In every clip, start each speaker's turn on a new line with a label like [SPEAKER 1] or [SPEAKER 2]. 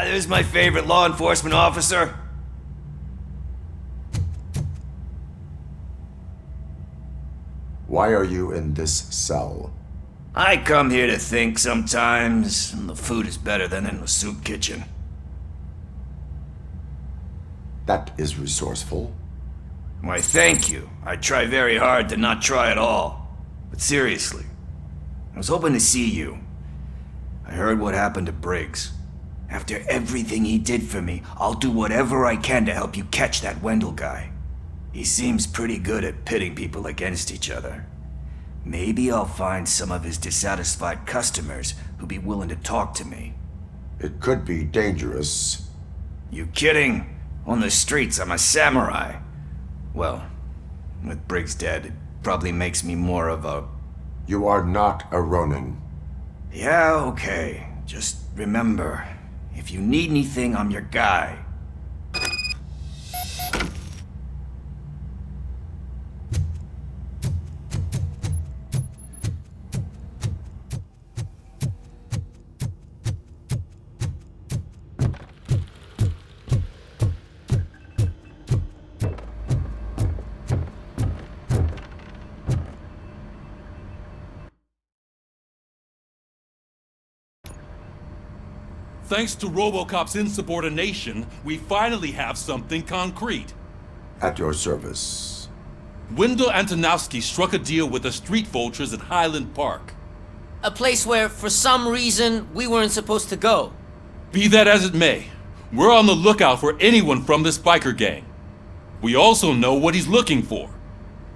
[SPEAKER 1] There's my favorite law enforcement officer.
[SPEAKER 2] Why are you in this cell?
[SPEAKER 1] I come here to think sometimes, and the food is better than in the soup kitchen.
[SPEAKER 2] That is resourceful.
[SPEAKER 1] Why, thank you. I try very hard to not try at all. But seriously, I was hoping to see you. I heard what happened to Briggs. After everything he did for me, I'll do whatever I can to help you catch that Wendell guy. He seems pretty good at pitting people against each other. Maybe I'll find some of his dissatisfied customers who'd be willing to talk to me.
[SPEAKER 2] It could be dangerous.
[SPEAKER 1] You kidding? On the streets, I'm a samurai. Well, with Briggs dead, it probably makes me more of a...
[SPEAKER 2] You are not a Ronin.
[SPEAKER 1] Yeah, okay. Just remember, if you need anything, I'm your guy.
[SPEAKER 3] Thanks to RoboCop's insubordination, we finally have something concrete.
[SPEAKER 2] At your service.
[SPEAKER 3] Wendell Antonowski struck a deal with the street vultures at Highland Park.
[SPEAKER 4] A place where, for some reason, we weren't supposed to go.
[SPEAKER 3] Be that as it may, we're on the lookout for anyone from this biker gang. We also know what he's looking for.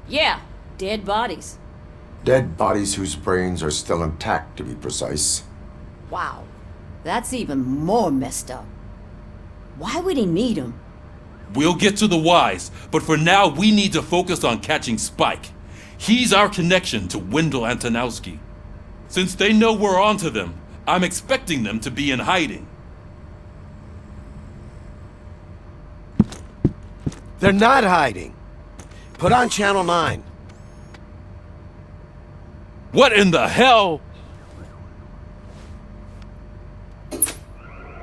[SPEAKER 5] Yeah, dead bodies.
[SPEAKER 2] Dead bodies whose brains are still intact, to be precise.
[SPEAKER 5] Wow, that's even more messed up. Why would he need them?
[SPEAKER 3] We'll get to the whys, but for now we need to focus on catching Spike. He's our connection to Wendell Antonowski. Since they know we're onto them, I'm expecting them to be in hiding.
[SPEAKER 6] They're not hiding. Put on Channel 9.
[SPEAKER 3] What in the hell?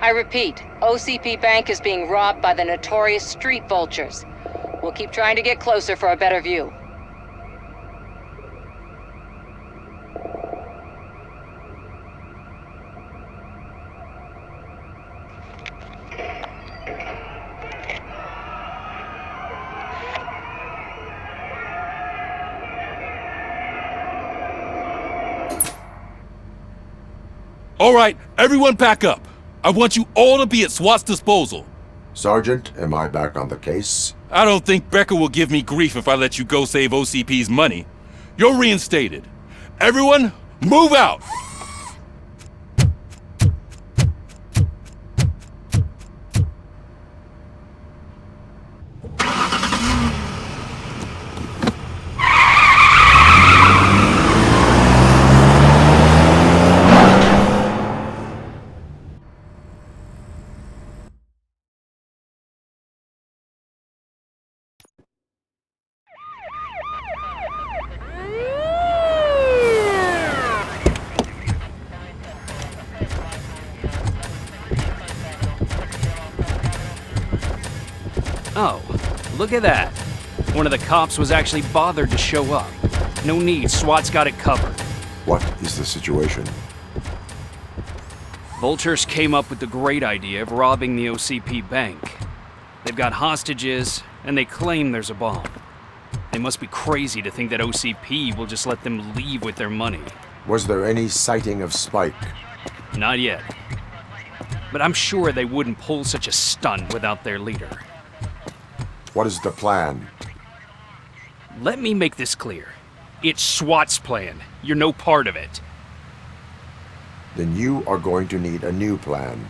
[SPEAKER 7] I repeat, OCP Bank is being robbed by the notorious street vultures. We'll keep trying to get closer for a better view.
[SPEAKER 3] All right, everyone pack up. I want you all to be at SWAT's disposal.
[SPEAKER 2] Sergeant, am I back on the case?
[SPEAKER 3] I don't think Becker will give me grief if I let you go save OCP's money. You're reinstated. Everyone, move out!
[SPEAKER 8] Oh, look at that. One of the cops was actually bothered to show up. No need, SWAT's got it covered.
[SPEAKER 2] What is the situation?
[SPEAKER 8] Vultures came up with the great idea of robbing the OCP bank. They've got hostages, and they claim there's a bomb. They must be crazy to think that OCP will just let them leave with their money.
[SPEAKER 2] Was there any sighting of Spike?
[SPEAKER 8] Not yet. But I'm sure they wouldn't pull such a stunt without their leader.
[SPEAKER 2] What is the plan?
[SPEAKER 8] Let me make this clear. It's SWAT's plan. You're no part of it.
[SPEAKER 2] Then you are going to need a new plan.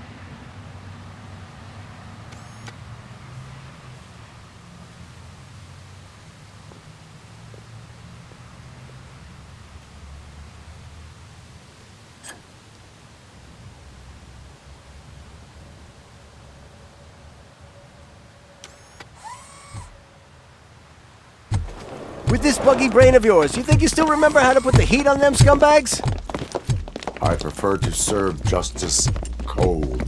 [SPEAKER 6] With this buggy brain of yours, you think you still remember how to put the heat on them scumbags?
[SPEAKER 2] I prefer to serve justice cold.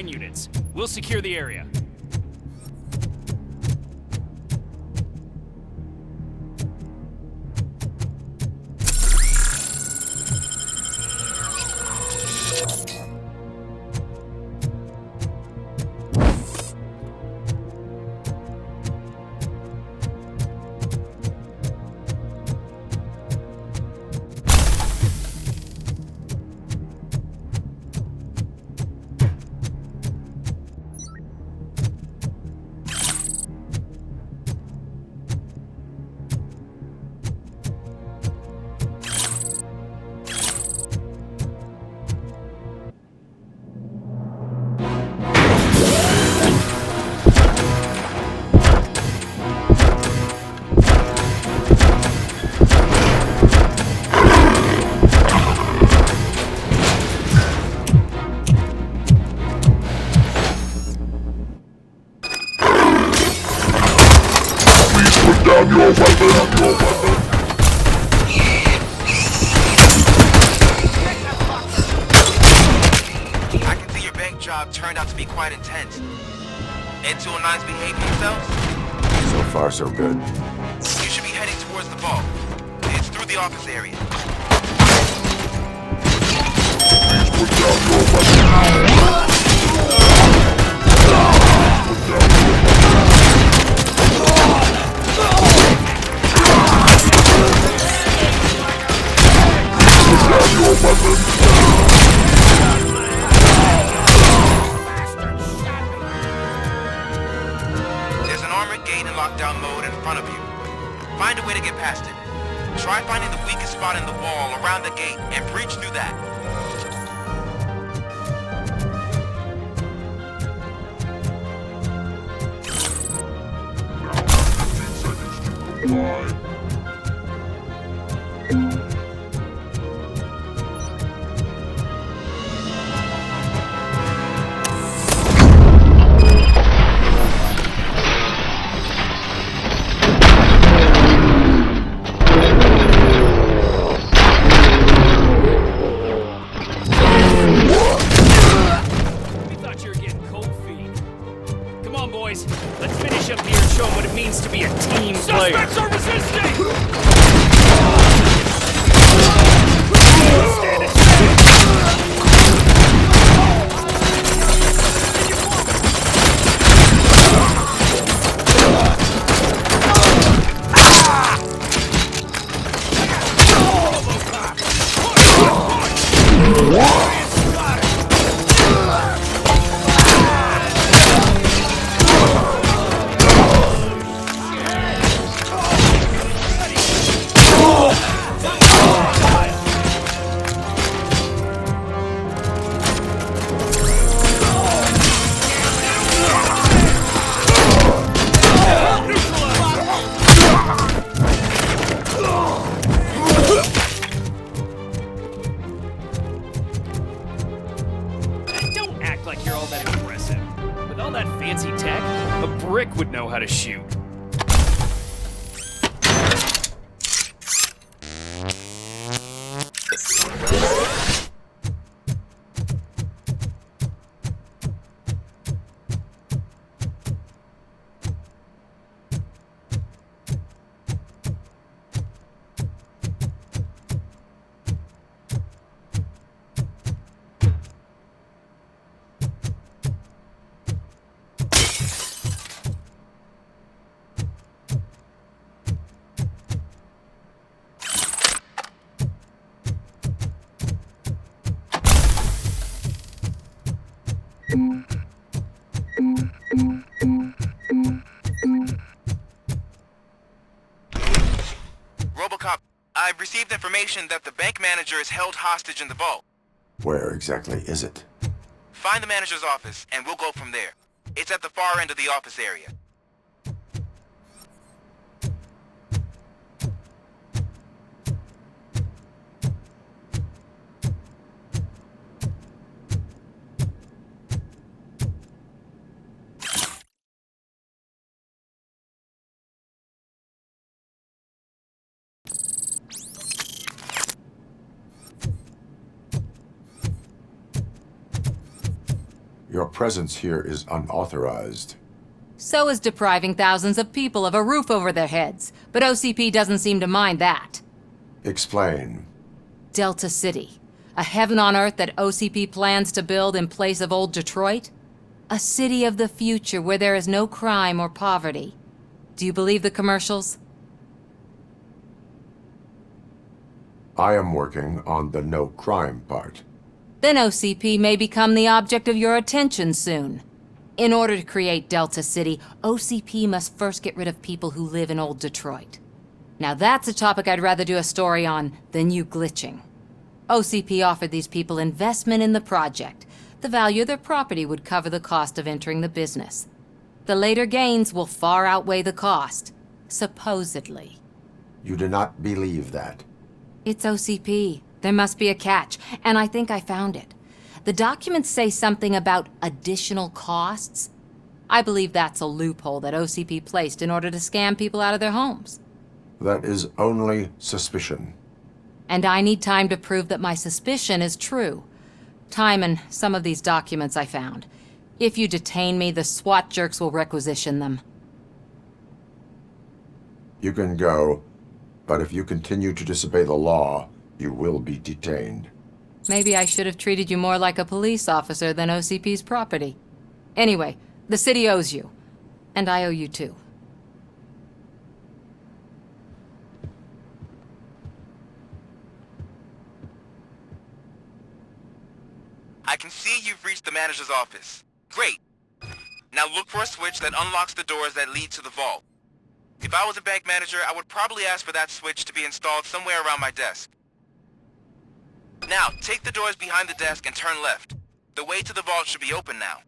[SPEAKER 8] line units. We'll secure the area.
[SPEAKER 9] I can see your bank job turned out to be quite intense. And 209's behaving themselves?
[SPEAKER 2] So far, so good.
[SPEAKER 9] You should be heading towards the vault. It's through the office area. There's an armored gate in lockdown mode in front of you. Find a way to get past it. Try finding the weakest spot in the wall around the gate and breach through that.
[SPEAKER 8] We thought you were getting cold feet. Come on, boys. Let's finish up here and show them what it means to be a team player. Suspects are resisting! Don't act like you're all that impressive. With all that fancy tech, a brick would know how to shoot.
[SPEAKER 9] RoboCop, I've received information that the bank manager is held hostage in the vault.
[SPEAKER 2] Where exactly is it?
[SPEAKER 9] Find the manager's office, and we'll go from there. It's at the far end of the office area.
[SPEAKER 2] Your presence here is unauthorized.
[SPEAKER 7] So is depriving thousands of people of a roof over their heads, but OCP doesn't seem to mind that.
[SPEAKER 2] Explain.
[SPEAKER 7] Delta City, a heaven on earth that OCP plans to build in place of old Detroit? A city of the future where there is no crime or poverty. Do you believe the commercials?
[SPEAKER 2] I am working on the no crime part.
[SPEAKER 7] Then OCP may become the object of your attention soon. In order to create Delta City, OCP must first get rid of people who live in old Detroit. Now that's a topic I'd rather do a story on than you glitching. OCP offered these people investment in the project. The value of their property would cover the cost of entering the business. The later gains will far outweigh the cost, supposedly.
[SPEAKER 2] You do not believe that.
[SPEAKER 7] It's OCP. There must be a catch, and I think I found it. The documents say something about additional costs. I believe that's a loophole that OCP placed in order to scam people out of their homes.
[SPEAKER 2] That is only suspicion.
[SPEAKER 7] And I need time to prove that my suspicion is true. Time and some of these documents I found. If you detain me, the SWAT jerks will requisition them.
[SPEAKER 2] You can go, but if you continue to disobey the law, you will be detained.
[SPEAKER 7] Maybe I should have treated you more like a police officer than OCP's property. Anyway, the city owes you. And I owe you too.
[SPEAKER 9] I can see you've reached the manager's office. Great. Now look for a switch that unlocks the doors that lead to the vault. If I was a bank manager, I would probably ask for that switch to be installed somewhere around my desk. Now, take the doors behind the desk and turn left. The way to the vault should be open now.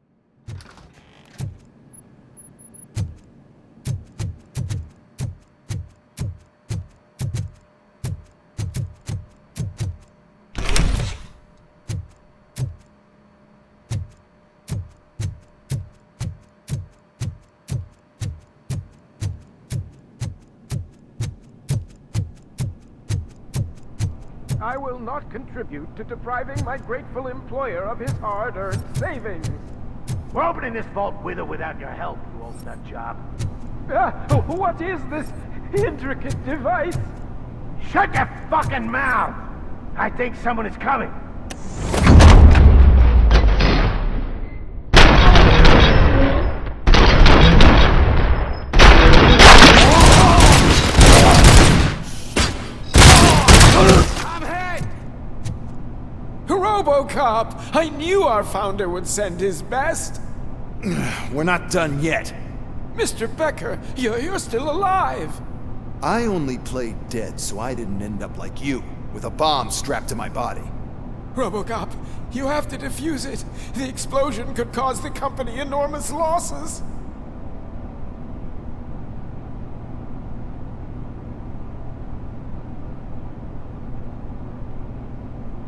[SPEAKER 10] I will not contribute to depriving my grateful employer of his hard-earned savings.
[SPEAKER 6] We're opening this vault with or without your help, you old nut job.
[SPEAKER 10] What is this intricate device?
[SPEAKER 6] Shut your fucking mouth! I think someone is coming.
[SPEAKER 10] RoboCop! I knew our founder would send his best!
[SPEAKER 11] We're not done yet.
[SPEAKER 10] Mr. Becker, you're still alive!
[SPEAKER 11] I only played dead so I didn't end up like you, with a bomb strapped to my body.
[SPEAKER 10] RoboCop, you have to defuse it. The explosion could cause the company enormous losses.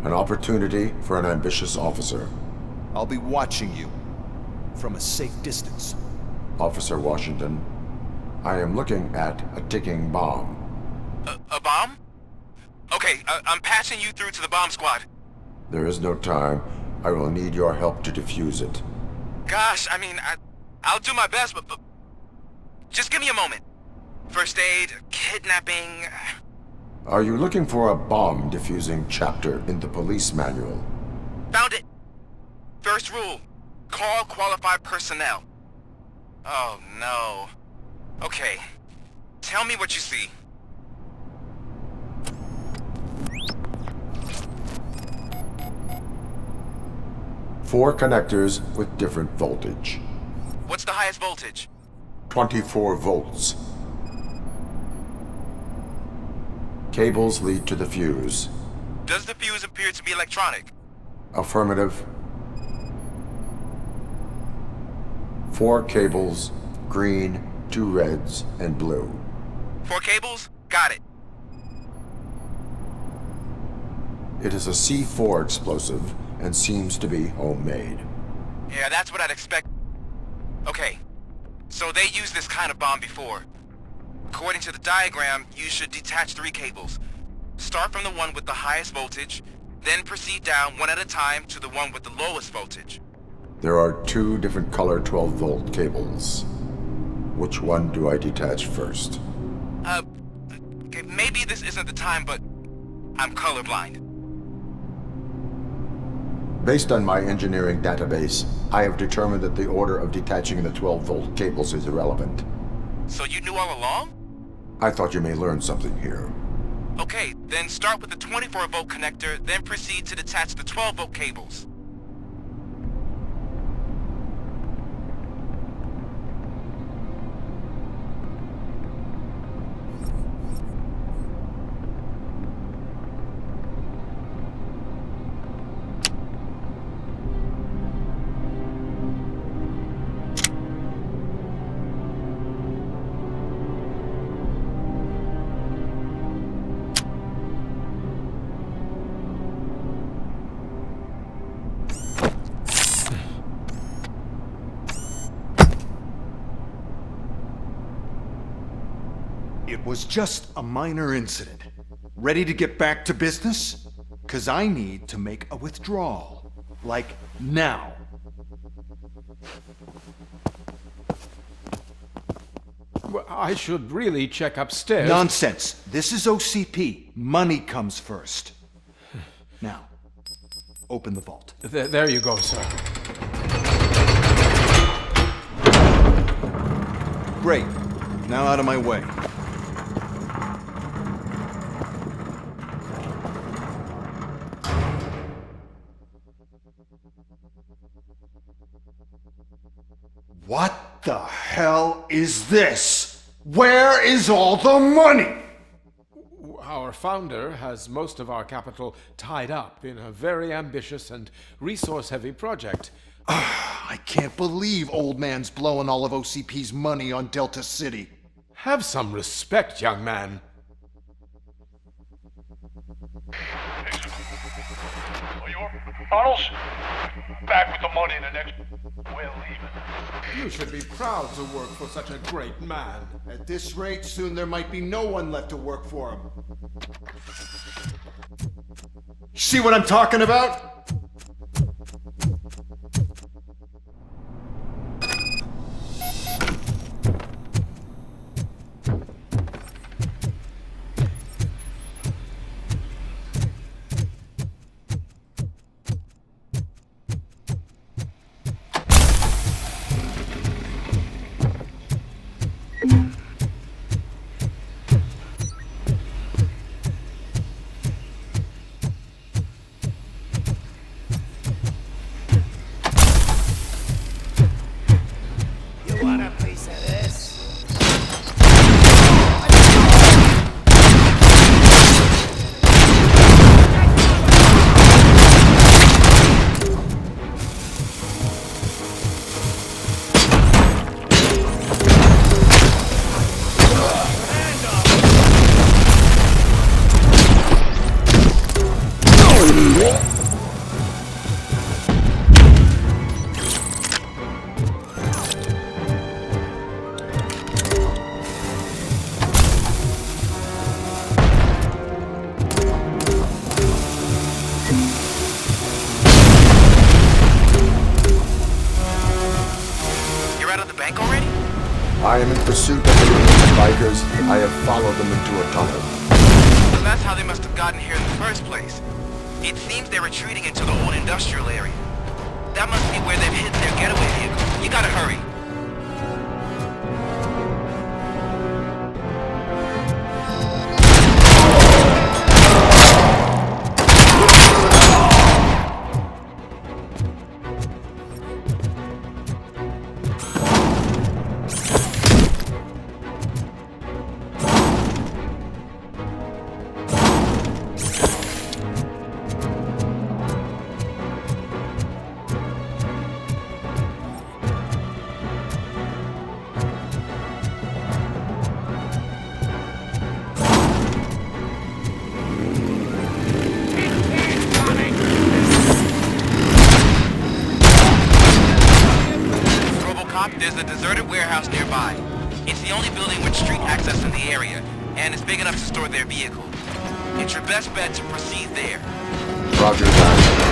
[SPEAKER 2] An opportunity for an ambitious officer.
[SPEAKER 11] I'll be watching you from a safe distance.
[SPEAKER 2] Officer Washington, I am looking at a ticking bomb.
[SPEAKER 9] A bomb? Okay, I'm passing you through to the bomb squad.
[SPEAKER 2] There is no time. I will need your help to defuse it.
[SPEAKER 9] Gosh, I mean, I'll do my best, but just give me a moment. First aid, kidnapping...
[SPEAKER 2] Are you looking for a bomb defusing chapter in the police manual?
[SPEAKER 9] Found it! First rule, call qualified personnel. Oh no. Okay, tell me what you see.
[SPEAKER 2] Four connectors with different voltage.
[SPEAKER 9] What's the highest voltage?
[SPEAKER 2] 24 volts. Cables lead to the fuse.
[SPEAKER 9] Does the fuse appear to be electronic?
[SPEAKER 2] Affirmative. 4 cables, green, 2 reds, and blue.
[SPEAKER 9] 4 cables? Got it.
[SPEAKER 2] It is a C4 explosive and seems to be homemade.
[SPEAKER 9] Yeah, that's what I'd expect. Okay, so they used this kind of bomb before. According to the diagram, you should detach 3 cables. Start from the one with the highest voltage, then proceed down one at a time to the one with the lowest voltage.
[SPEAKER 2] There are two different color 12-volt cables. Which one do I detach first?
[SPEAKER 9] Okay, maybe this isn't the time, but I'm colorblind.
[SPEAKER 2] Based on my engineering database, I have determined that the order of detaching the 12-volt cables is irrelevant.
[SPEAKER 9] So you knew all along?
[SPEAKER 2] I thought you may learn something here.
[SPEAKER 9] Okay, then start with the 24-volt connector, then proceed to detach the 12-volt cables.
[SPEAKER 11] It was just a minor incident. Ready to get back to business? 'Cause I need to make a withdrawal. Like, now.
[SPEAKER 10] Well, I should really check upstairs.
[SPEAKER 11] Nonsense. This is OCP. Money comes first. Now, open the vault.
[SPEAKER 10] There you go, sir.
[SPEAKER 11] Great. Now out of my way. What the hell is this? Where is all the money?
[SPEAKER 10] Our founder has most of our capital tied up in a very ambitious and resource-heavy project.
[SPEAKER 11] I can't believe old man's blowing all of OCP's money on Delta City.
[SPEAKER 10] Have some respect, young man.
[SPEAKER 12] Tunnels? Back with the money in the next... We're leaving.
[SPEAKER 10] You should be proud to work for such a great man.
[SPEAKER 11] At this rate, soon there might be no one left to work for him. See what I'm talking about?
[SPEAKER 2] I am in pursuit of the bikers. I have followed them into a tunnel.
[SPEAKER 9] So that's how they must have gotten here in the first place. It seems they're retreating into the old industrial area. That must be where they've hidden their getaway vehicle. You gotta hurry. RoboCop, there's a deserted warehouse nearby. It's the only building with street access in the area, and it's big enough to store their vehicle. It's your best bet to proceed there.
[SPEAKER 2] Roger that.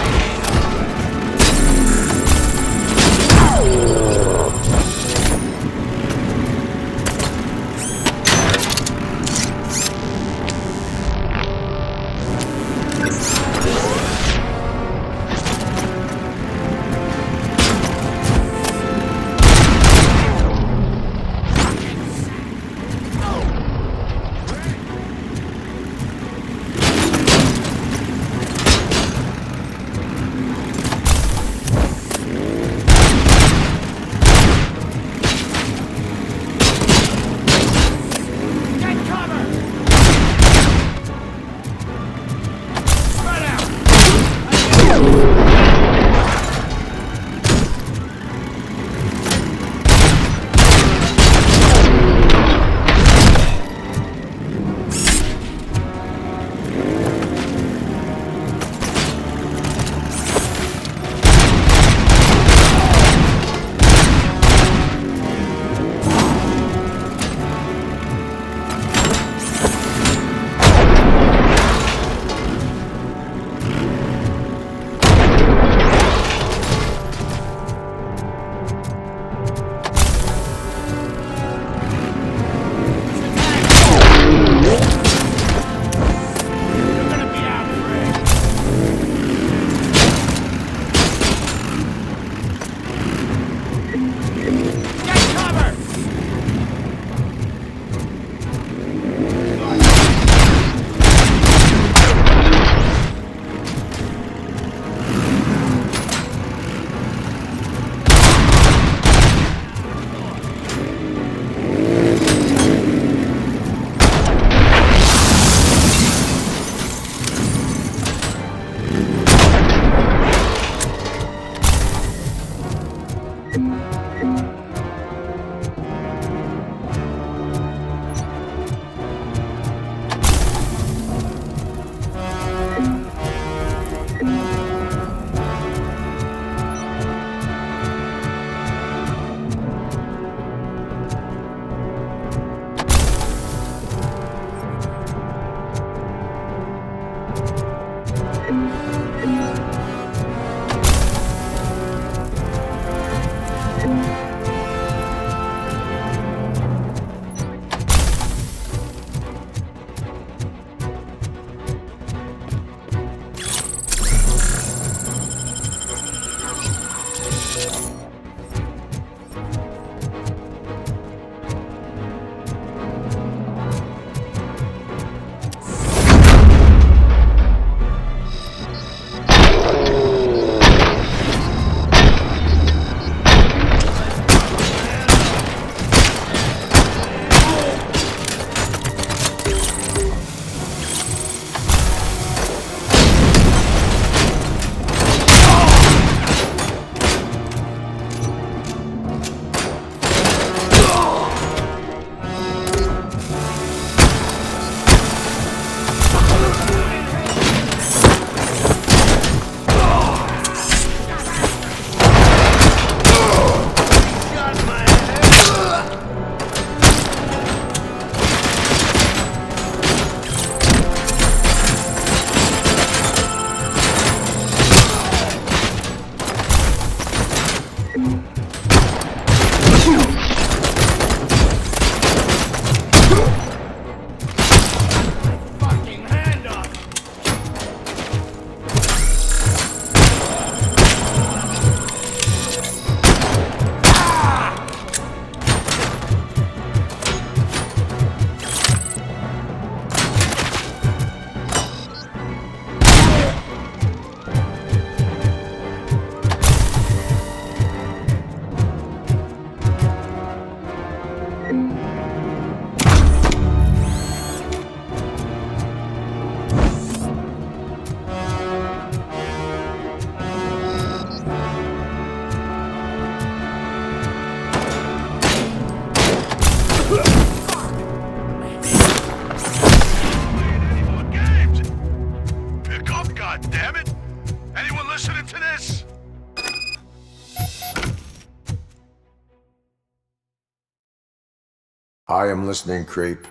[SPEAKER 2] I am listening, Creep.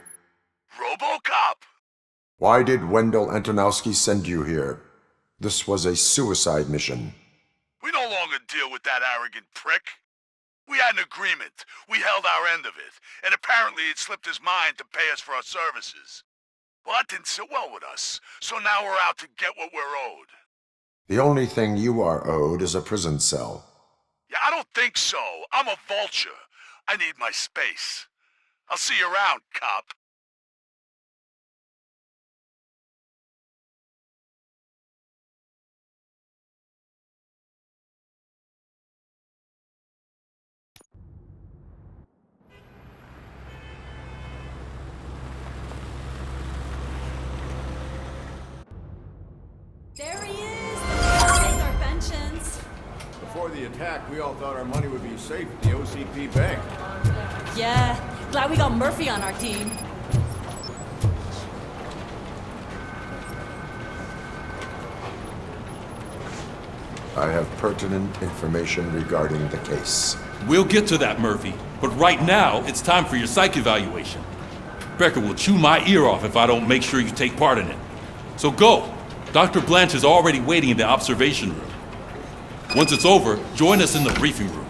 [SPEAKER 12] RoboCop!
[SPEAKER 2] Why did Wendell Antonowski send you here? This was a suicide mission.
[SPEAKER 12] We no longer deal with that arrogant prick. We had an agreement. We held our end of it, and apparently it slipped his mind to pay us for our services. Well, that didn't sit well with us, so now we're out to get what we're owed.
[SPEAKER 2] The only thing you are owed is a prison cell.
[SPEAKER 12] Yeah, I don't think so. I'm a vulture. I need my space. I'll see you around, cop.
[SPEAKER 13] There he is! Our pensions.
[SPEAKER 14] Before the attack, we all thought our money would be safe at the OCP bank.
[SPEAKER 13] Yeah, glad we got Murphy on our team.
[SPEAKER 2] I have pertinent information regarding the case.
[SPEAKER 3] We'll get to that, Murphy. But right now, it's time for your psych evaluation. Becker will chew my ear off if I don't make sure you take part in it. So go. Dr. Blanche is already waiting in the observation room. Once it's over, join us in the briefing room.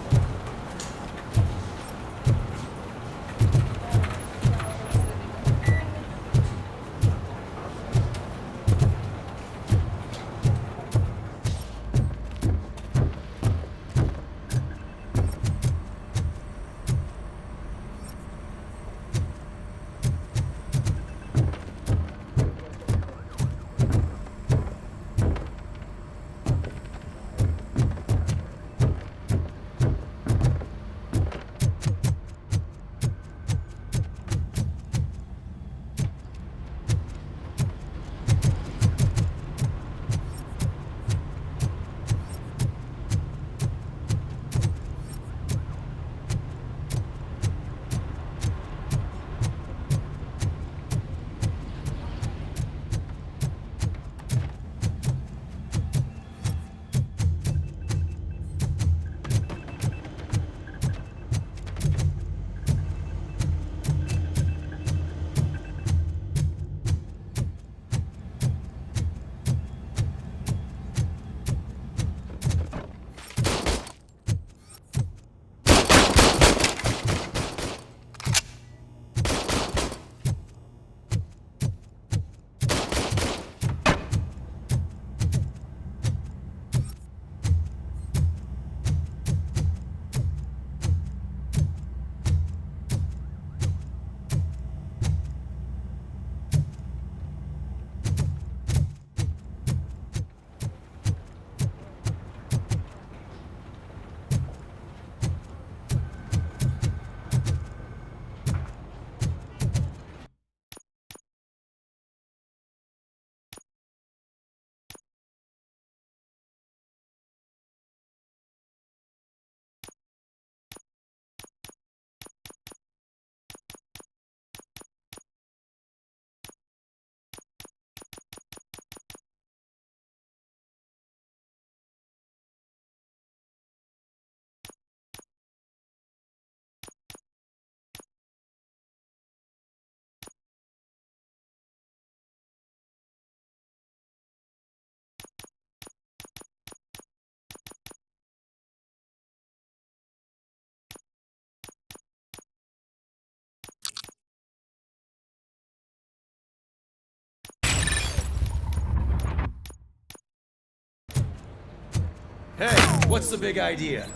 [SPEAKER 6] Hey, what's the big idea?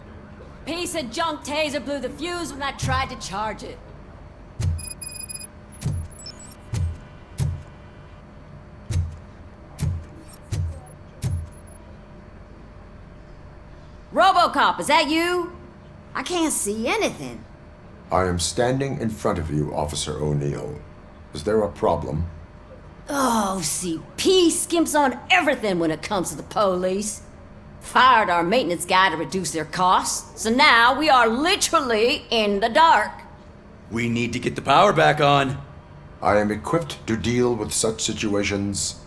[SPEAKER 5] Piece of junk taser blew the fuse when I tried to charge it. RoboCop, is that you? I can't see anything.
[SPEAKER 2] I am standing in front of you, Officer O'Neill. Is there a problem?
[SPEAKER 5] Oh, OCP skimps on everything when it comes to the police. Fired our maintenance guy to reduce their costs, so now we are literally in the dark.
[SPEAKER 6] We need to get the power back on.
[SPEAKER 2] I am equipped to deal with such situations.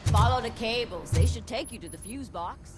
[SPEAKER 5] Follow the cables. They should take you to the fuse box.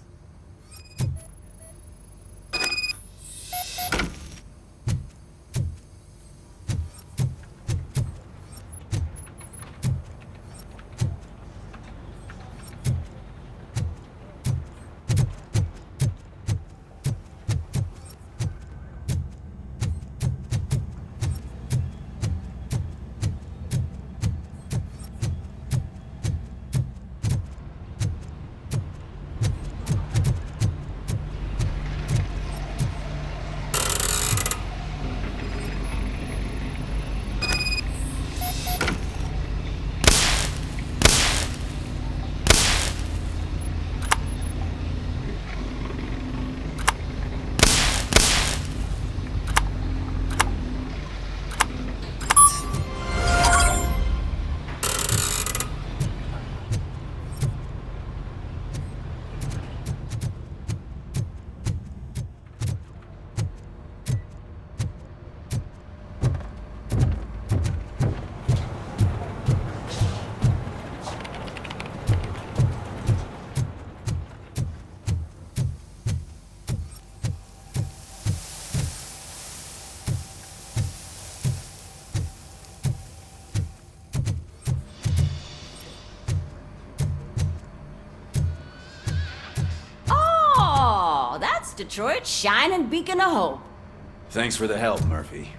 [SPEAKER 5] Detroit's shining beacon of hope.
[SPEAKER 1] Thanks for the help, Murphy.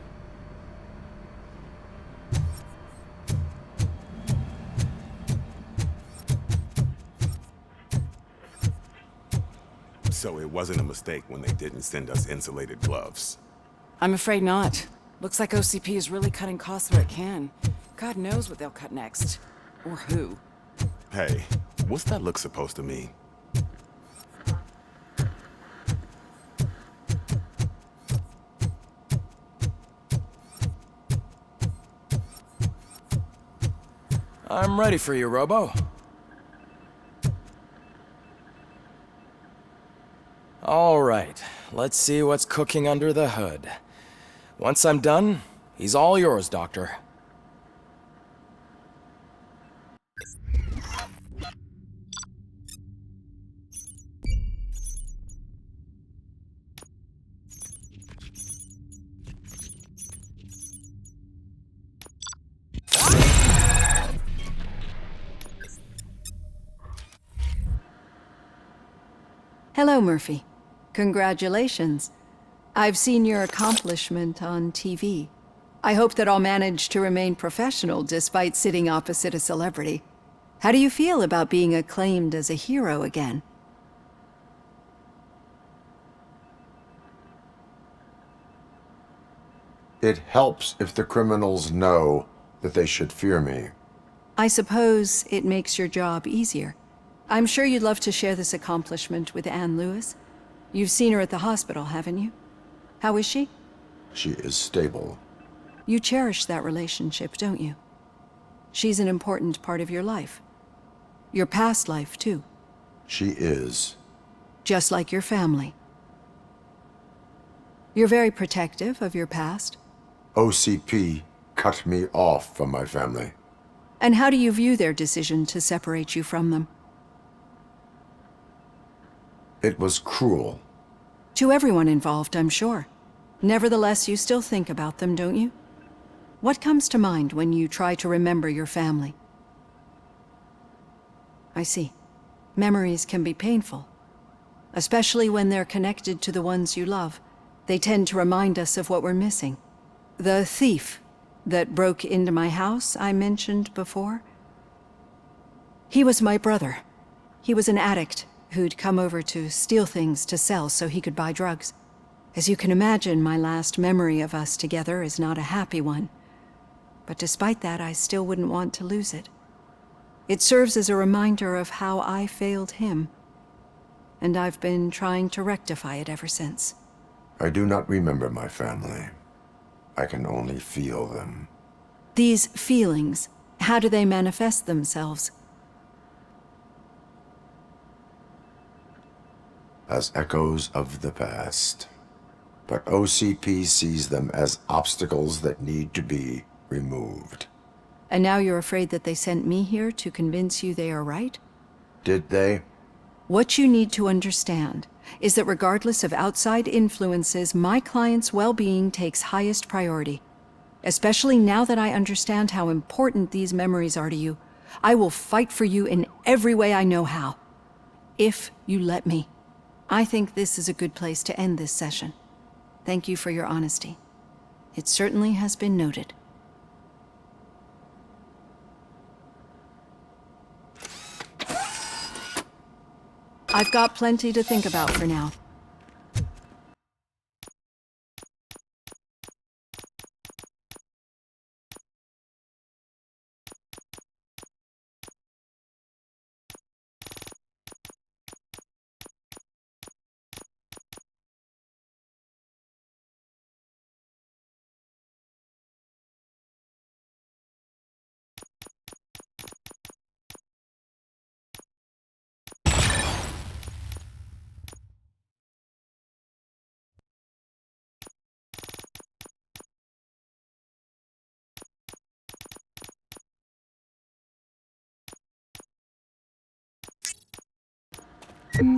[SPEAKER 15] So it wasn't a mistake when they didn't send us insulated gloves.
[SPEAKER 16] I'm afraid not. Looks like OCP is really cutting costs where it can. God knows what they'll cut next. Or who.
[SPEAKER 15] Hey, what's that look supposed to mean?
[SPEAKER 6] I'm ready for you, Robo. All right, let's see what's cooking under the hood. Once I'm done, he's all yours, Doctor.
[SPEAKER 17] Hello, Murphy. Congratulations. I've seen your accomplishment on TV. I hope that I'll manage to remain professional despite sitting opposite a celebrity. How do you feel about being acclaimed as a hero again?
[SPEAKER 2] It helps if the criminals know that they should fear me.
[SPEAKER 17] I suppose it makes your job easier. I'm sure you'd love to share this accomplishment with Anne Lewis. You've seen her at the hospital, haven't you? How is she?
[SPEAKER 2] She is stable.
[SPEAKER 17] You cherish that relationship, don't you? She's an important part of your life. Your past life, too.
[SPEAKER 2] She is.
[SPEAKER 17] Just like your family. You're very protective of your past.
[SPEAKER 2] OCP cut me off from my family.
[SPEAKER 17] And how do you view their decision to separate you from them?
[SPEAKER 2] It was cruel.
[SPEAKER 17] To everyone involved, I'm sure. Nevertheless, you still think about them, don't you? What comes to mind when you try to remember your family? I see. Memories can be painful. Especially when they're connected to the ones you love. They tend to remind us of what we're missing. The thief that broke into my house I mentioned before? He was my brother. He was an addict who'd come over to steal things to sell so he could buy drugs. As you can imagine, my last memory of us together is not a happy one. But despite that, I still wouldn't want to lose it. It serves as a reminder of how I failed him. And I've been trying to rectify it ever since.
[SPEAKER 2] I do not remember my family. I can only feel them.
[SPEAKER 17] These feelings, how do they manifest themselves?
[SPEAKER 2] As echoes of the past. But OCP sees them as obstacles that need to be removed.
[SPEAKER 17] And now you're afraid that they sent me here to convince you they are right?
[SPEAKER 2] Did they?
[SPEAKER 17] What you need to understand is that regardless of outside influences, my client's well-being takes highest priority. Especially now that I understand how important these memories are to you, I will fight for you in every way I know how. If you let me. I think this is a good place to end this session. Thank you for your honesty. It certainly has been noted. I've got plenty to think about for now.
[SPEAKER 18] We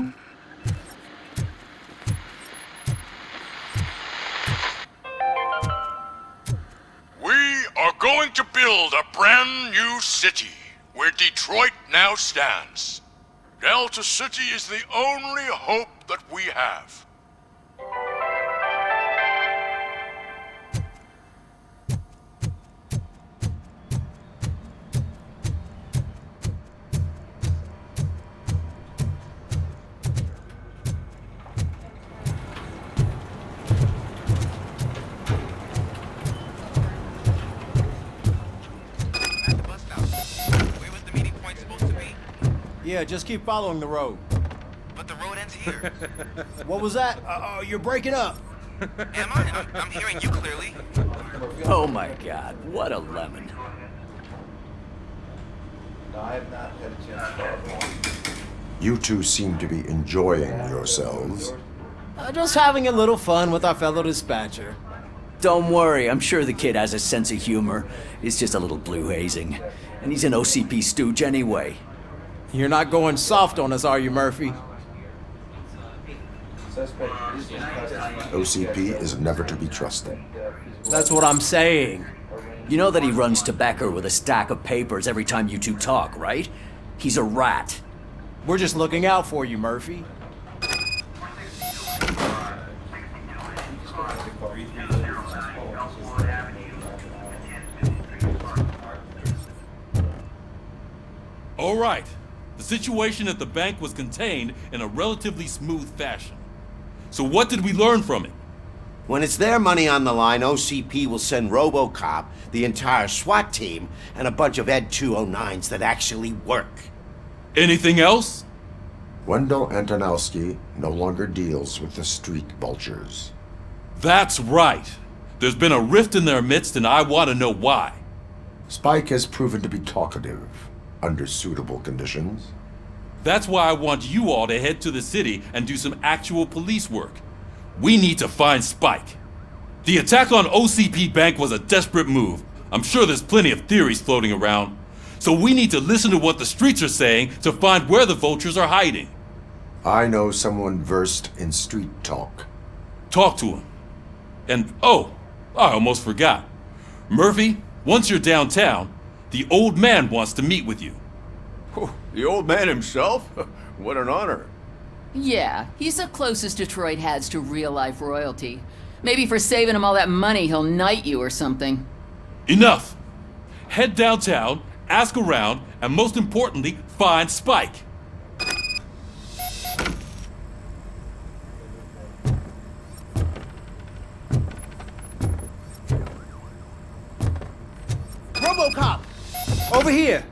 [SPEAKER 18] are going to build a brand new city where Detroit now stands. Delta City is the only hope that we have.
[SPEAKER 19] Yeah, just keep following the road.
[SPEAKER 9] But the road ends here.
[SPEAKER 19] What was that? You're breaking up.
[SPEAKER 9] Am I? I'm hearing you clearly.
[SPEAKER 20] Oh my god, what a lemon.
[SPEAKER 2] I have not had a chance. You two seem to be enjoying yourselves.
[SPEAKER 19] Just having a little fun with our fellow dispatcher.
[SPEAKER 20] Don't worry, I'm sure the kid has a sense of humor. It's just a little blue hazing. And he's an OCP stooge anyway.
[SPEAKER 19] You're not going soft on us, are you, Murphy?
[SPEAKER 2] OCP is never to be trusted.
[SPEAKER 19] That's what I'm saying.
[SPEAKER 20] You know that he runs tobacco with a stack of papers every time you two talk, right? He's a rat.
[SPEAKER 19] We're just looking out for you, Murphy.
[SPEAKER 3] All right. The situation at the bank was contained in a relatively smooth fashion. So what did we learn from it?
[SPEAKER 21] When it's their money on the line, OCP will send RoboCop, the entire SWAT team, and a bunch of Ed 209s that actually work.
[SPEAKER 3] Anything else?
[SPEAKER 2] Wendell Antonowski no longer deals with the street vultures.
[SPEAKER 3] That's right. There's been a rift in their midst, and I want to know why.
[SPEAKER 2] Spike has proven to be talkative, under suitable conditions.
[SPEAKER 3] That's why I want you all to head to the city and do some actual police work. We need to find Spike. The attack on OCP Bank was a desperate move. I'm sure there's plenty of theories floating around. So we need to listen to what the streets are saying to find where the vultures are hiding.
[SPEAKER 2] I know someone versed in street talk.
[SPEAKER 3] Talk to him. And oh, I almost forgot. Murphy, once you're downtown, the old man wants to meet with you.
[SPEAKER 14] Oh, the old man himself? What an honor.
[SPEAKER 22] Yeah, he's the closest Detroit has to real-life royalty. Maybe for saving him all that money, he'll knight you or something.
[SPEAKER 3] Enough! Head downtown, ask around, and most importantly, find Spike.
[SPEAKER 19] RoboCop! Over here!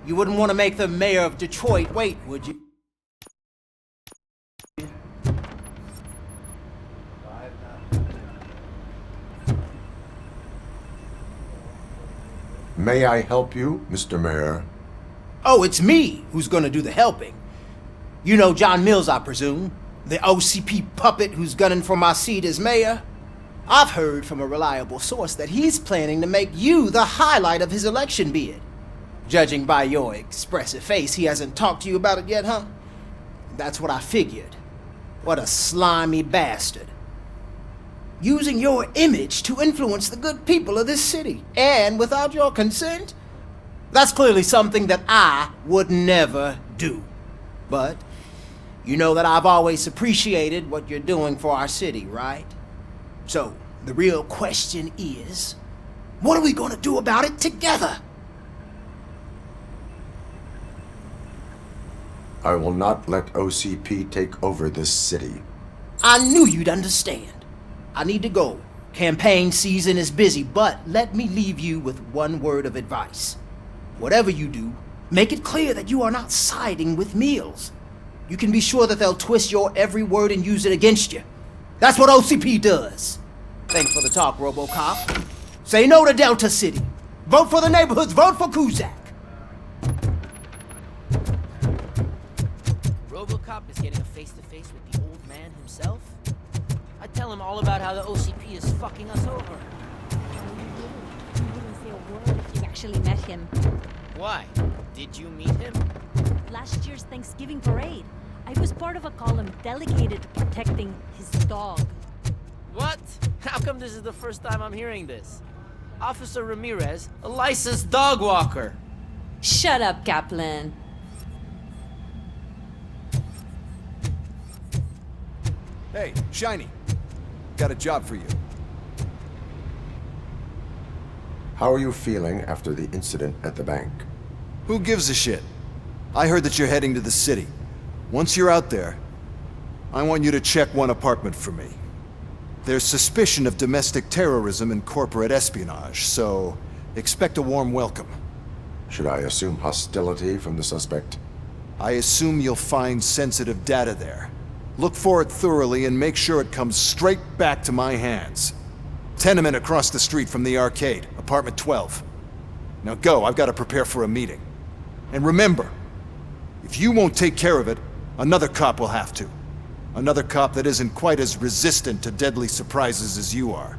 [SPEAKER 19] You wouldn't want to make the mayor of Detroit wait, would you?
[SPEAKER 2] May I help you, Mr. Mayor?
[SPEAKER 19] Oh, it's me who's gonna do the helping. You know John Mills, I presume? The OCP puppet who's gunning for my seat as mayor? I've heard from a reliable source that he's planning to make you the highlight of his election bid. Judging by your expressive face, he hasn't talked to you about it yet, huh? That's what I figured. What a slimy bastard. Using your image to influence the good people of this city, and without your consent? That's clearly something that I would never do. But you know that I've always appreciated what you're doing for our city, right? So, the real question is, what are we gonna do about it together?
[SPEAKER 2] I will not let OCP take over this city.
[SPEAKER 19] I knew you'd understand. I need to go. Campaign season is busy, but let me leave you with one word of advice. Whatever you do, make it clear that you are not siding with Mills. You can be sure that they'll twist your every word and use it against you. That's what OCP does. Thanks for the talk, RoboCop. Say no to Delta City. Vote for the neighborhoods. Vote for Kuzak.
[SPEAKER 4] RoboCop is getting a face-to-face with the old man himself? I tell him all about how the OCP is fucking us over.
[SPEAKER 23] You wouldn't say a word if you actually met him.
[SPEAKER 4] Why? Did you meet him?
[SPEAKER 23] Last year's Thanksgiving parade, I was part of a column delegated to protecting his dog.
[SPEAKER 4] What? How come this is the first time I'm hearing this? Officer Ramirez, a licensed dog walker.
[SPEAKER 22] Shut up, Kaplan.
[SPEAKER 14] Hey, Shiny. Got a job for you.
[SPEAKER 2] How are you feeling after the incident at the bank?
[SPEAKER 11] Who gives a shit? I heard that you're heading to the city. Once you're out there, I want you to check one apartment for me. There's suspicion of domestic terrorism and corporate espionage, so expect a warm welcome.
[SPEAKER 2] Should I assume hostility from the suspect?
[SPEAKER 11] I assume you'll find sensitive data there. Look for it thoroughly and make sure it comes straight back to my hands. Tenement across the street from the arcade, apartment 12. Now go, I've got to prepare for a meeting. And remember, if you won't take care of it, another cop will have to. Another cop that isn't quite as resistant to deadly surprises as you are.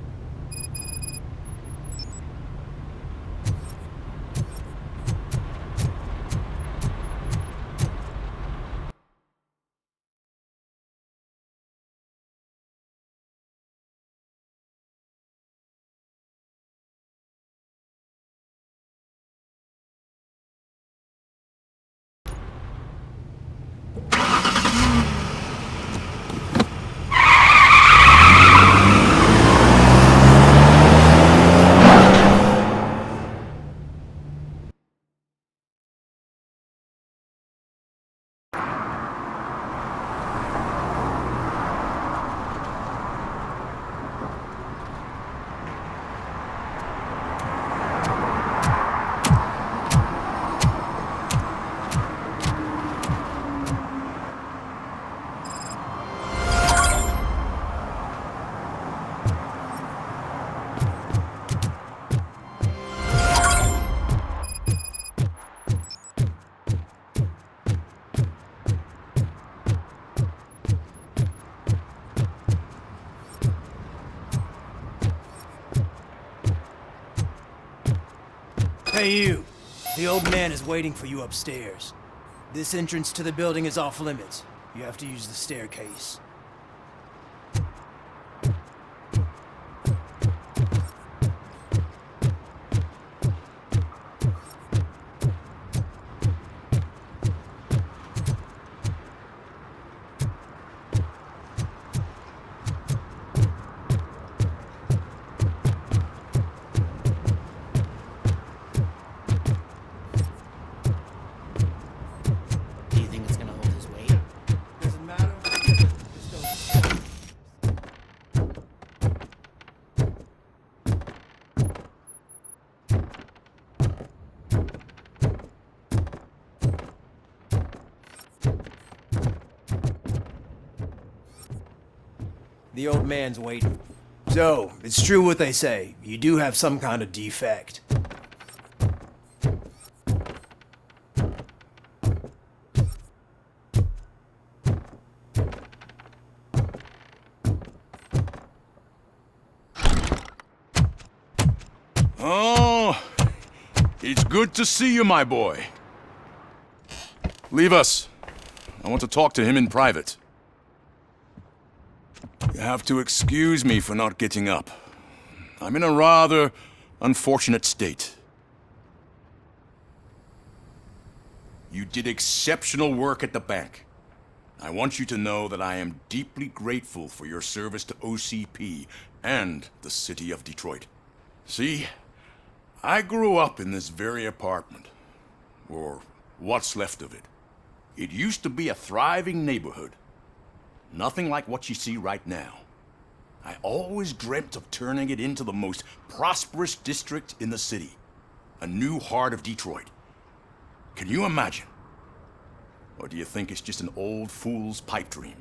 [SPEAKER 19] Hey you, the old man is waiting for you upstairs. This entrance to the building is off limits. You have to use the staircase. The old man's waiting. So, it's true what they say. You do have some kind of defect.
[SPEAKER 18] Oh, it's good to see you, my boy. Leave us. I want to talk to him in private. You have to excuse me for not getting up. I'm in a rather unfortunate state. You did exceptional work at the bank. I want you to know that I am deeply grateful for your service to OCP and the city of Detroit. See, I grew up in this very apartment, or what's left of it. It used to be a thriving neighborhood. Nothing like what you see right now. I always dreamt of turning it into the most prosperous district in the city. A new heart of Detroit. Can you imagine? Or do you think it's just an old fool's pipe dream?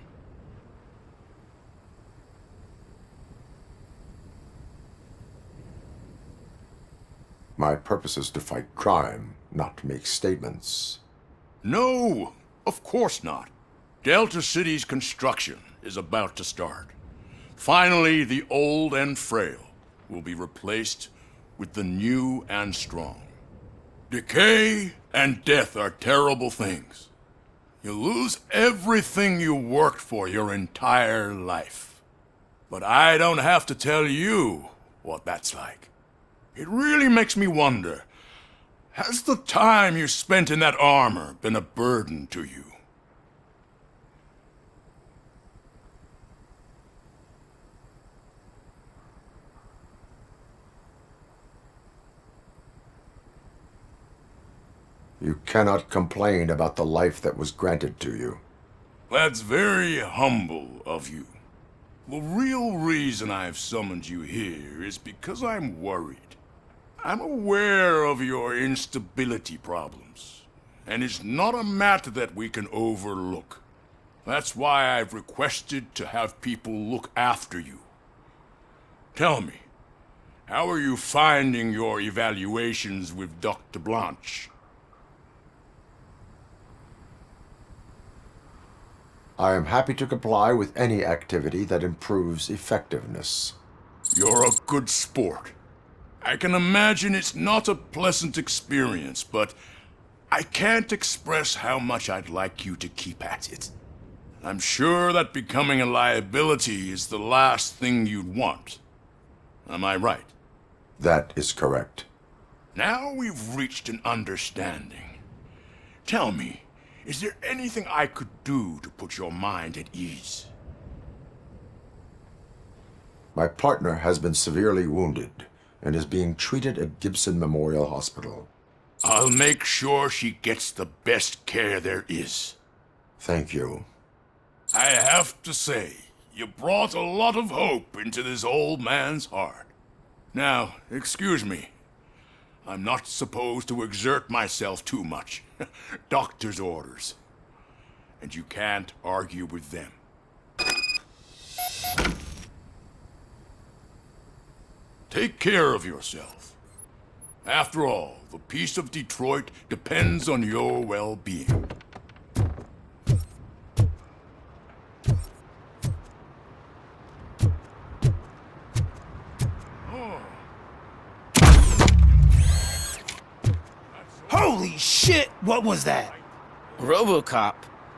[SPEAKER 2] My purpose is to fight crime, not to make statements.
[SPEAKER 18] No, of course not. Delta City's construction is about to start. Finally, the old and frail will be replaced with the new and strong. Decay and death are terrible things. You lose everything you worked for your entire life. But I don't have to tell you what that's like. It really makes me wonder, has the time you spent in that armor been a burden to you?
[SPEAKER 2] You cannot complain about the life that was granted to you.
[SPEAKER 18] That's very humble of you. The real reason I've summoned you here is because I'm worried. I'm aware of your instability problems. and it's not a matter that we can overlook. That's why I've requested to have people look after you. Tell me, how are you finding your evaluations with Dr. Blanche?
[SPEAKER 2] I am happy to comply with any activity that improves effectiveness.
[SPEAKER 18] You're a good sport. I can imagine it's not a pleasant experience, but I can't express how much I'd like you to keep at it. I'm sure that becoming a liability is the last thing you'd want. Am I right?
[SPEAKER 2] That is correct.
[SPEAKER 18] Now we've reached an understanding. Tell me, is there anything I could do to put your mind at ease?
[SPEAKER 2] My partner has been severely wounded and is being treated at Gibson Memorial Hospital.
[SPEAKER 18] I'll make sure she gets the best care there is.
[SPEAKER 2] Thank you.
[SPEAKER 18] I have to say, you brought a lot of hope into this old man's heart. Now, excuse me. I'm not supposed to exert myself too much. Doctor's orders. And you can't argue with them. Take care of yourself. After all, the peace of Detroit depends on your well-being.
[SPEAKER 19] Holy shit! What was that?
[SPEAKER 4] RoboCop.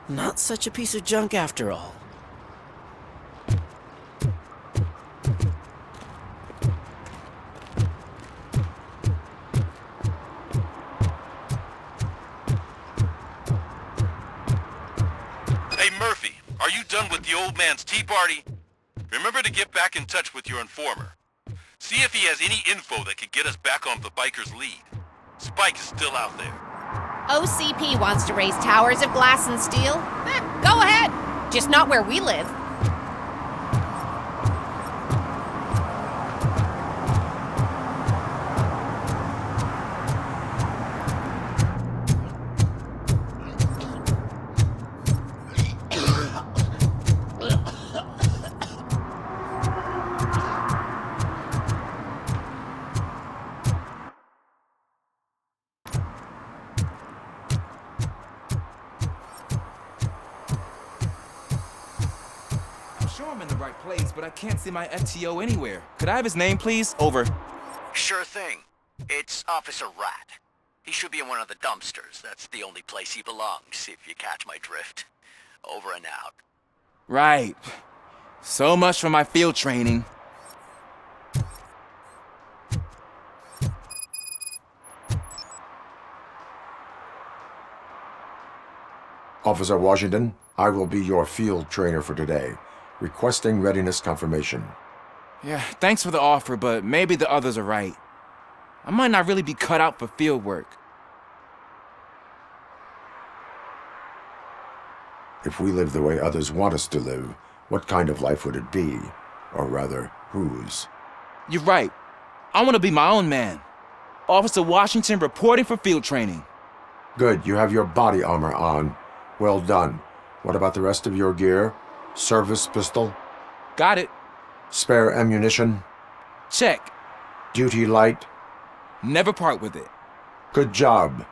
[SPEAKER 4] Not such a piece of junk after all.
[SPEAKER 9] Hey, Murphy, are you done with the old man's tea party? Remember to get back in touch with your informer. See if he has any info that could get us back on the biker's lead. Spike is still out there.
[SPEAKER 7] OCP wants to raise towers of glass and steel? Go ahead. Just not where we live.
[SPEAKER 6] I'm in the right place, but I can't see my FTO anywhere. Could I have his name, please? Over.
[SPEAKER 8] Sure thing. It's Officer Rat. He should be in one of the dumpsters. That's the only place he belongs, if you catch my drift. Over and out.
[SPEAKER 6] Right. So much for my field training.
[SPEAKER 2] Officer Washington, I will be your field trainer for today. Requesting readiness confirmation.
[SPEAKER 6] Yeah, thanks for the offer, but maybe the others are right. I might not really be cut out for field work.
[SPEAKER 2] If we live the way others want us to live, what kind of life would it be? Or rather, whose?
[SPEAKER 6] You're right. I want to be my own man. Officer Washington reporting for field training.
[SPEAKER 2] Good, you have your body armor on. Well done. What about the rest of your gear? Service pistol?
[SPEAKER 6] Got it.
[SPEAKER 2] Spare ammunition?
[SPEAKER 6] Check.
[SPEAKER 2] Duty light?
[SPEAKER 6] Never part with it.
[SPEAKER 2] Good job.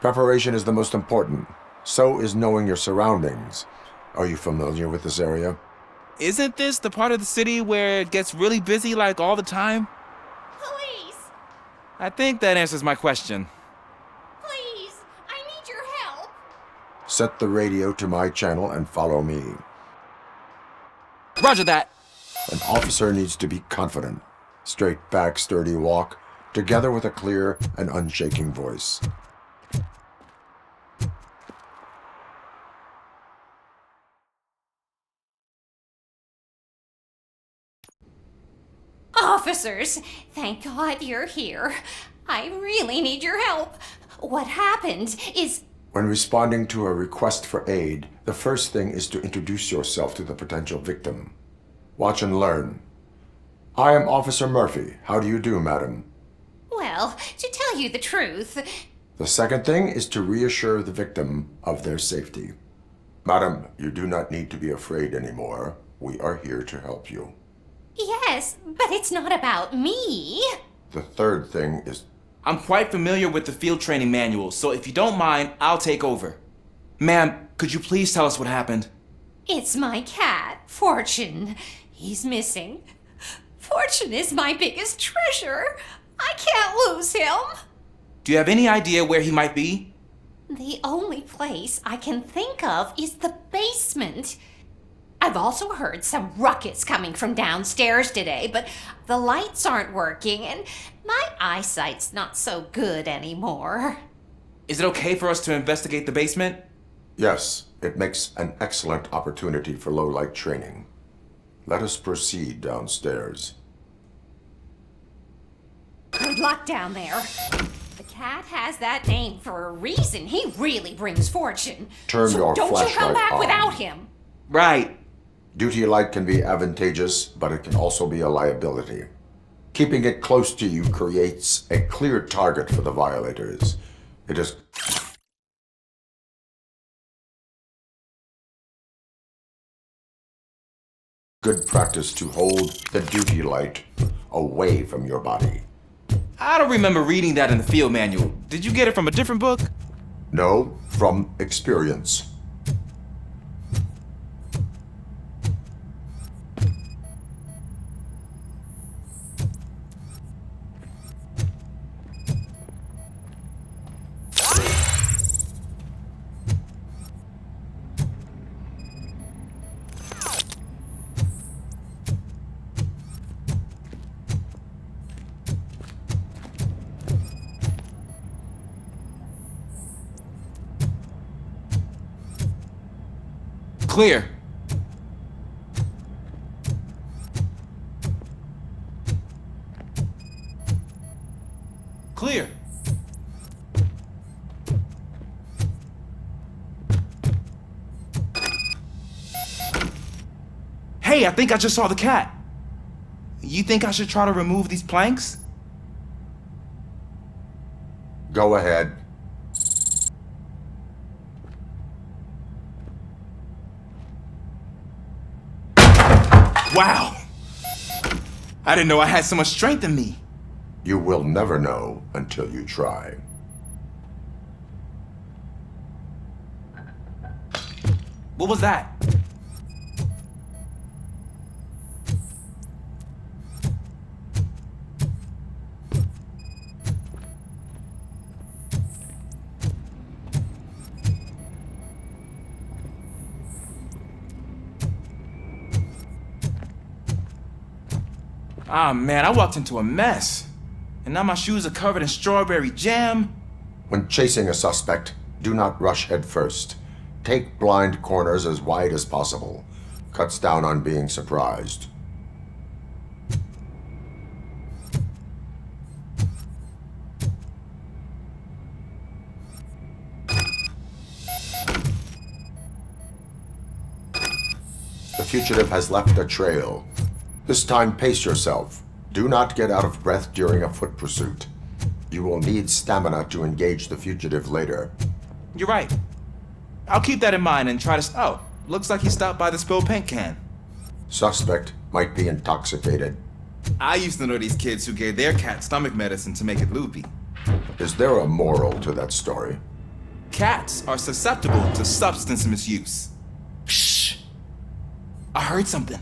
[SPEAKER 2] Preparation is the most important. So is knowing your surroundings. Are you familiar with this area?
[SPEAKER 6] Isn't this the part of the city where it gets really busy like all the time?
[SPEAKER 7] Police!
[SPEAKER 6] I think that answers my question.
[SPEAKER 7] Please! I need your help!
[SPEAKER 2] Set the radio to my channel and follow me.
[SPEAKER 6] Roger that.
[SPEAKER 2] An officer needs to be confident. Straight back, sturdy walk, together with a clear and unshaking voice.
[SPEAKER 7] Officers, thank God you're here. I really need your help. What happened is...
[SPEAKER 2] When responding to a request for aid, the first thing is to introduce yourself to the potential victim. Watch and learn. I am Officer Murphy. How do you do, madam?
[SPEAKER 7] Well, to tell you the truth...
[SPEAKER 2] The second thing is to reassure the victim of their safety. Madam, you do not need to be afraid anymore. We are here to help you.
[SPEAKER 7] Yes, but it's not about me.
[SPEAKER 2] The third thing is...
[SPEAKER 10] I'm quite familiar with the field training manual, so if you don't mind, I'll take over. Ma'am, could you please tell us what happened?
[SPEAKER 7] It's my cat, Fortune. He's missing. Fortune is my biggest treasure. I can't lose him.
[SPEAKER 10] Do you have any idea where he might be?
[SPEAKER 7] The only place I can think of is the basement. I've also heard some ruckus coming from downstairs today, but the lights aren't working and my eyesight's not so good anymore.
[SPEAKER 10] Is it okay for us to investigate the basement?
[SPEAKER 2] Yes, it makes an excellent opportunity for low-light training. Let us proceed downstairs.
[SPEAKER 7] Good luck down there. The cat has that name for a reason. He really brings fortune.
[SPEAKER 2] Turn
[SPEAKER 7] so
[SPEAKER 2] your
[SPEAKER 7] don't you come
[SPEAKER 2] flashlight
[SPEAKER 7] back
[SPEAKER 2] on.
[SPEAKER 7] without him.
[SPEAKER 10] Right.
[SPEAKER 2] Duty light can be advantageous, but it can also be a liability. Keeping it close to you creates a clear target for the violators. It is... good practice to hold the duty light away from your body.
[SPEAKER 10] I don't remember reading that in the field manual. Did you get it from a different book?
[SPEAKER 2] No, from experience.
[SPEAKER 10] Clear. Clear. Hey, I think I just saw the cat. You think I should try to remove these planks?
[SPEAKER 2] Go ahead.
[SPEAKER 10] Wow! I didn't know I had so much strength in me.
[SPEAKER 2] You will never know until you try.
[SPEAKER 10] What was that? Ah, man, I walked into a mess. And now my shoes are covered in strawberry jam.
[SPEAKER 2] When chasing a suspect, do not rush head first. Take blind corners as wide as possible. Cuts down on being surprised. The fugitive has left a trail. This time, pace yourself. Do not get out of breath during a foot pursuit. You will need stamina to engage the fugitive later.
[SPEAKER 10] You're right. I'll keep that in mind and try to... Oh, looks like he stopped by the spilled paint can.
[SPEAKER 2] Suspect might be intoxicated.
[SPEAKER 10] I used to know these kids who gave their cat stomach medicine to make it loopy.
[SPEAKER 2] Is there a moral to that story?
[SPEAKER 10] Cats are susceptible to substance misuse. Shh! I heard something.